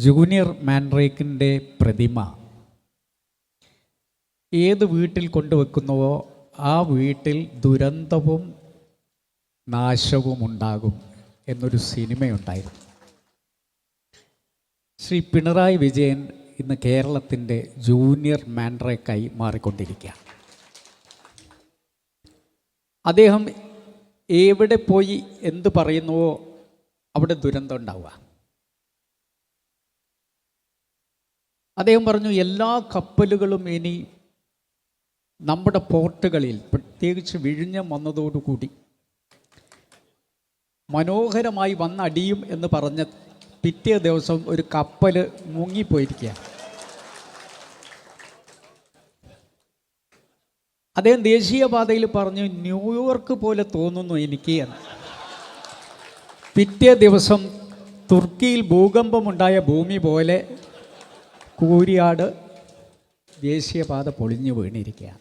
Junior മാൻഡ്രേക്കിൻ്റെ പ്രതിമ ഏത് വീട്ടിൽ കൊണ്ടുവെക്കുന്നുവോ ആ വീട്ടിൽ ദുരന്തവും നാശവും ഉണ്ടാകും എന്നൊരു സിനിമയുണ്ടായിരുന്നു. ശ്രീ പിണറായി വിജയൻ ഇന്ന് കേരളത്തിൻ്റെ ജൂനിയർ മാൻഡ്രേക്കായി മാറിക്കൊണ്ടിരിക്കുകയാണ്. അദ്ദേഹം എവിടെ പോയി എന്ത് പറയുന്നുവോ അവിടെ ദുരന്തം ഉണ്ടാവുക. അദ്ദേഹം പറഞ്ഞു, എല്ലാ കപ്പലുകളും ഇനി നമ്മുടെ പോർട്ടുകളിൽ, പ്രത്യേകിച്ച് വിഴിഞ്ഞം വന്നതോടുകൂടി മനോഹരമായി വന്നടിയും എന്ന് പറഞ്ഞ പിറ്റേ ദിവസം ഒരു കപ്പൽ മുങ്ങിപ്പോയിരിക്കുകയാണ്. അദ്ദേഹം ദേശീയപാതയിൽ പറഞ്ഞു, ന്യൂയോർക്ക് പോലെ തോന്നുന്നു എനിക്ക് എന്ന്. പിറ്റേ ദിവസം തുർക്കിയിൽ ഭൂകമ്പമുണ്ടായ ഭൂമി പോലെ കൂരിയാട് ദേശീയപാത പൊളിഞ്ഞു വീണിരിക്കുകയാണ്.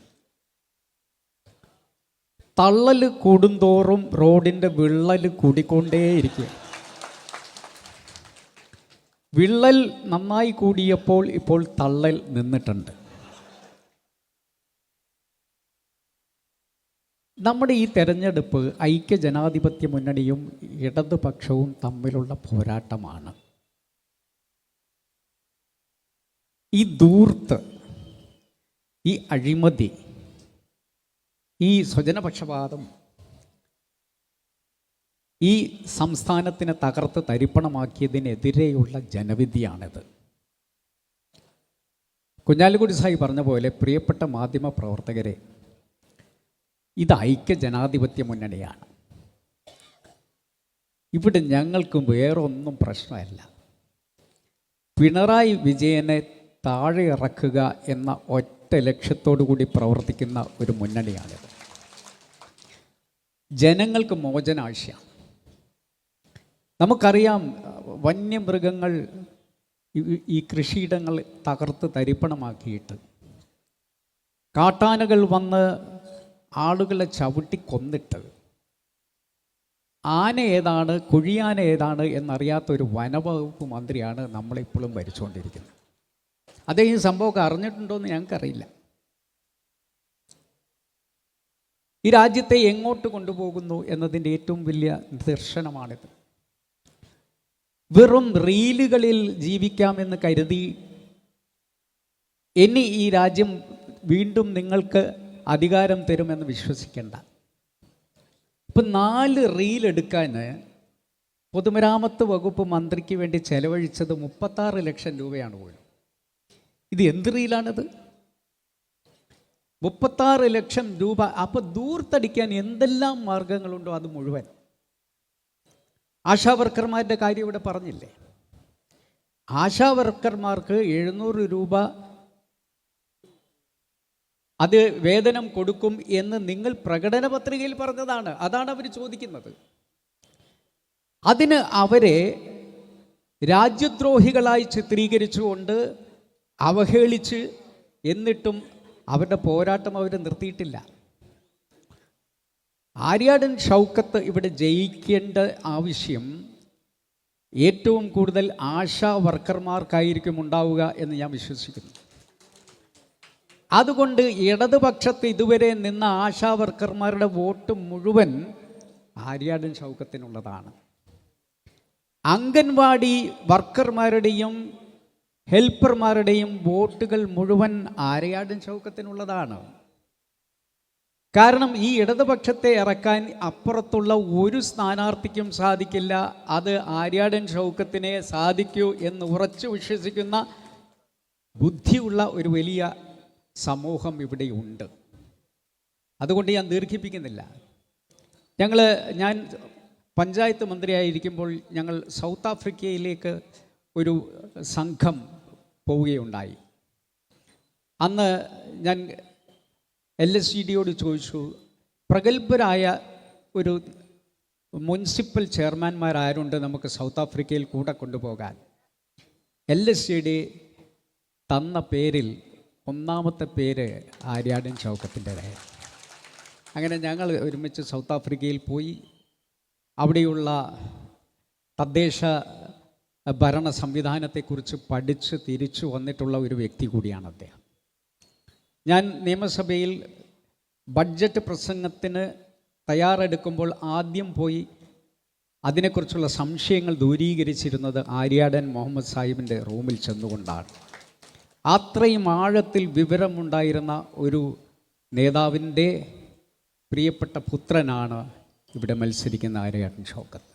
തള്ളൽ കൂടുന്തോറും റോഡിൻ്റെ വിള്ളൽ കൂടിക്കൊണ്ടേയിരിക്കുക. വിള്ളൽ നന്നായി കൂടിയപ്പോൾ ഇപ്പോൾ തള്ളൽ നിന്നിട്ടുണ്ട്. നമ്മുടെ ഈ തെരഞ്ഞെടുപ്പ് ഐക്യജനാധിപത്യ മുന്നണിയും ഇടതുപക്ഷവും തമ്മിലുള്ള പോരാട്ടമാണ്. ഈ ധൂർത്ത്, ഈ അഴിമതി, ഈ സ്വജനപക്ഷപാതം ഈ സംസ്ഥാനത്തിനെ തകർത്ത് തരിപ്പണമാക്കിയതിനെതിരെയുള്ള ജനവിധിയാണിത്. കുഞ്ഞാലിക്കുട്ടി സാഹിബ് പറഞ്ഞ പോലെ, പ്രിയപ്പെട്ട മാധ്യമ പ്രവർത്തകരെ, ഇത് ഐക്യജനാധിപത്യ മുന്നണിയാണ്. ഇവിടെ ഞങ്ങൾക്ക് വേറൊന്നും പ്രശ്നമല്ല. പിണറായി വിജയനെ താഴെ ഇറക്കുക എന്ന ഒറ്റ ലക്ഷ്യത്തോടു കൂടി പ്രവർത്തിക്കുന്ന ഒരു മുന്നണിയാണിത്. ജനങ്ങൾക്ക് മോചനം ആവശ്യമാണ്. നമുക്കറിയാം, വന്യമൃഗങ്ങൾ ഈ കൃഷിയിടങ്ങൾ തകർത്ത് തരിപ്പണമാക്കിയിട്ട് കാട്ടാനകൾ വന്ന് ആളുകളെ ചവിട്ടി കൊന്നിട്ട് ആന ഏതാണ് കുഴിയാന ഏതാണ് എന്നറിയാത്ത ഒരു വനവകുപ്പ് മന്ത്രിയാണ് നമ്മളിപ്പോഴും ഭരിച്ചുകൊണ്ടിരിക്കുന്നത്. അദ്ദേഹം ഈ സംഭവമൊക്കെ അറിഞ്ഞിട്ടുണ്ടോ എന്ന് ഞങ്ങൾക്കറിയില്ല. ഈ രാജ്യത്തെ എങ്ങോട്ട് കൊണ്ടുപോകുന്നു എന്നതിൻ്റെ ഏറ്റവും വലിയ നിദർശനമാണിത്. വെറും റീലുകളിൽ ജീവിക്കാമെന്ന് കരുതി ഇനി ഈ രാജ്യം വീണ്ടും നിങ്ങൾക്ക് അധികാരം തരുമെന്ന് വിശ്വസിക്കേണ്ട. ഇപ്പം 4 റീൽ എടുക്കാൻ പൊതുമരാമത്ത് വകുപ്പ് മന്ത്രിക്ക് വേണ്ടി ചെലവഴിച്ചത് 36 ലക്ഷം രൂപയാണ് പോലും. ഇത് എന്ത് റീലാണിത്? 36 ലക്ഷം രൂപ. അപ്പോൾ ദൂർത്തടിക്കാൻ എന്തെല്ലാം മാർഗങ്ങളുണ്ടോ അത് മുഴുവൻ. ആശാ വർക്കർമാരുടെ കാര്യം ഇവിടെ പറഞ്ഞില്ലേ? ആശാ വർക്കർമാർക്ക് 700 രൂപ അത് വേതനം കൊടുക്കും എന്ന് നിങ്ങൾ പ്രകടന പത്രികയിൽ പറഞ്ഞതാണ്. അതാണ് അവർ ചോദിക്കുന്നത്. അതിന് അവരെ രാജ്യദ്രോഹികളായി ചിത്രീകരിച്ചുകൊണ്ട് അവഹേളിച്ച്, എന്നിട്ടും അവരുടെ പോരാട്ടം അവർ നിർത്തിയിട്ടില്ല. ആര്യാടൻ ഷൗക്കത്ത് ഇവിടെ ജയിക്കേണ്ട ആവശ്യം ഏറ്റവും കൂടുതൽ ആശാ വർക്കർമാർക്കായിരിക്കും ഉണ്ടാവുക എന്ന് ഞാൻ വിശ്വസിക്കുന്നു. അതുകൊണ്ട് ഇടതുപക്ഷത്ത് ഇതുവരെ നിന്ന ആശാ വർക്കർമാരുടെ വോട്ട് മുഴുവൻ ആര്യാടൻ ഷൗക്കത്തിനുള്ളതാണ്. അംഗൻവാടി വർക്കർമാരുടെയും ഹെൽപ്പർമാരുടെയും വോട്ടുകൾ മുഴുവൻ ആര്യാടൻ ഷൗക്കത്തിനുള്ളതാണ്. കാരണം ഈ ഇടതുപക്ഷത്തെ ഇറക്കാൻ അപ്പുറത്തുള്ള ഒരു സ്ഥാനാർത്ഥിക്കും സാധിക്കില്ല. അത് ആര്യാടൻ ഷൗക്കത്തിനെ സാധിക്കൂ എന്ന് ഉറച്ചു വിശ്വസിക്കുന്ന ബുദ്ധിയുള്ള ഒരു വലിയ സമൂഹം ഇവിടെയുണ്ട്. അതുകൊണ്ട് ഞാൻ ദീർഘിപ്പിക്കുന്നില്ല. ഞാൻ പഞ്ചായത്ത് മന്ത്രിയായിരിക്കുമ്പോൾ ഞങ്ങൾ സൗത്ത് ആഫ്രിക്കയിലേക്ക് ഒരു സംഘം പോവുകയുണ്ടായി. അന്ന് ഞാൻ LSGDയോട് ചോദിച്ചു, പ്രഗത്ഭരായ ഒരു മുനിസിപ്പൽ ചെയർമാൻമാരാരുണ്ട് നമുക്ക് സൗത്ത് ആഫ്രിക്കയിൽ കൂടെ കൊണ്ടുപോകാൻ? LSGD തന്ന പേരിൽ ഒന്നാമത്തെ പേര് ആര്യാടൻ ഷൗക്കത്തിൻ്റെതായിരുന്നു. അങ്ങനെ ഞങ്ങൾ ഒരുമിച്ച് സൗത്ത് ആഫ്രിക്കയിൽ പോയി. അവിടെയുള്ള തദ്ദേശ ഭരണ സംവിധാനത്തെക്കുറിച്ച് പഠിച്ച് തിരിച്ചു വന്നിട്ടുള്ള ഒരു വ്യക്തി കൂടിയാണ് അദ്ദേഹം. ഞാൻ നിയമസഭയിൽ ബഡ്ജറ്റ് പ്രസംഗത്തിന് തയ്യാറെടുക്കുമ്പോൾ ആദ്യം പോയി അതിനെക്കുറിച്ചുള്ള സംശയങ്ങൾ ദൂരീകരിച്ചിരുന്നത് ആര്യാടൻ മുഹമ്മദ് സാഹിബിൻ്റെ റൂമിൽ ചെന്നുകൊണ്ടാണ്. അത്രയും ആഴത്തിൽ വിവരമുണ്ടായിരുന്ന ഒരു നേതാവിൻ്റെ പ്രിയപ്പെട്ട പുത്രനാണ് ഇവിടെ മത്സരിക്കുന്ന ആര്യാടൻ ഷൗക്കത്ത്.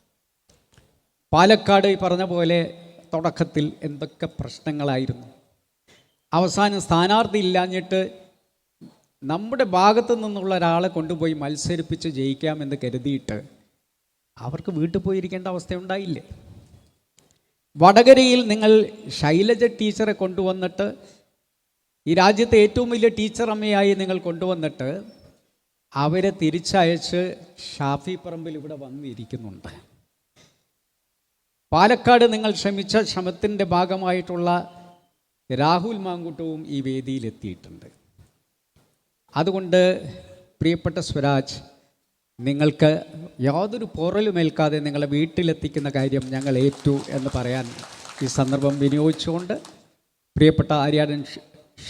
പാലക്കാട് ഈ പറഞ്ഞ പോലെ തുടക്കത്തിൽ എന്തൊക്കെ പ്രശ്നങ്ങളായിരുന്നു. അവസാനം സ്ഥാനാർത്ഥി ഇല്ലാഞ്ഞിട്ട് നമ്മുടെ ഭാഗത്തു നിന്നുള്ള ഒരാളെ കൊണ്ടുപോയി മത്സരിപ്പിച്ച് ജയിക്കാമെന്ന് കരുതിയിട്ട് അവർക്ക് വീട്ടിൽ പോയിരിക്കേണ്ട അവസ്ഥയുണ്ടായില്ലേ? വടകരയിൽ നിങ്ങൾ ശൈലജ ടീച്ചറെ കൊണ്ടുവന്നിട്ട്, ഈ രാജ്യത്തെ ഏറ്റവും വലിയ ടീച്ചർ അമ്മയായി നിങ്ങൾ കൊണ്ടുവന്നിട്ട് അവരെ തിരിച്ചയച്ച് ഷാഫി പറമ്പിൽ ഇവിടെ വന്നിരിക്കുന്നുണ്ട്. പാലക്കാട് നിങ്ങൾ ശ്രമിച്ച ശ്രമത്തിൻ്റെ ഭാഗമായിട്ടുള്ള രാഹുൽ മാങ്കൂട്ടവും ഈ വേദിയിലെത്തിയിട്ടുണ്ട്. അതുകൊണ്ട് പ്രിയപ്പെട്ട സ്വരാജ്, നിങ്ങൾക്ക് യാതൊരു പോറലുമേൽക്കാതെ നിങ്ങളെ വീട്ടിലെത്തിക്കുന്ന കാര്യം ഞങ്ങൾ ഏറ്റു എന്ന് പറയാൻ ഈ സന്ദർഭം വിനിയോഗിച്ചുകൊണ്ട് പ്രിയപ്പെട്ട ആര്യാടൻ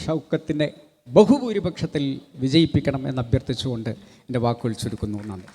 ഷൗക്കത്തിനെ ബഹുഭൂരിപക്ഷത്തിൽ വിജയിപ്പിക്കണം എന്ന് അഭ്യർത്ഥിച്ചുകൊണ്ട് എൻ്റെ വാക്കുകൾ ചുരുക്കുന്നു. നന്ദി.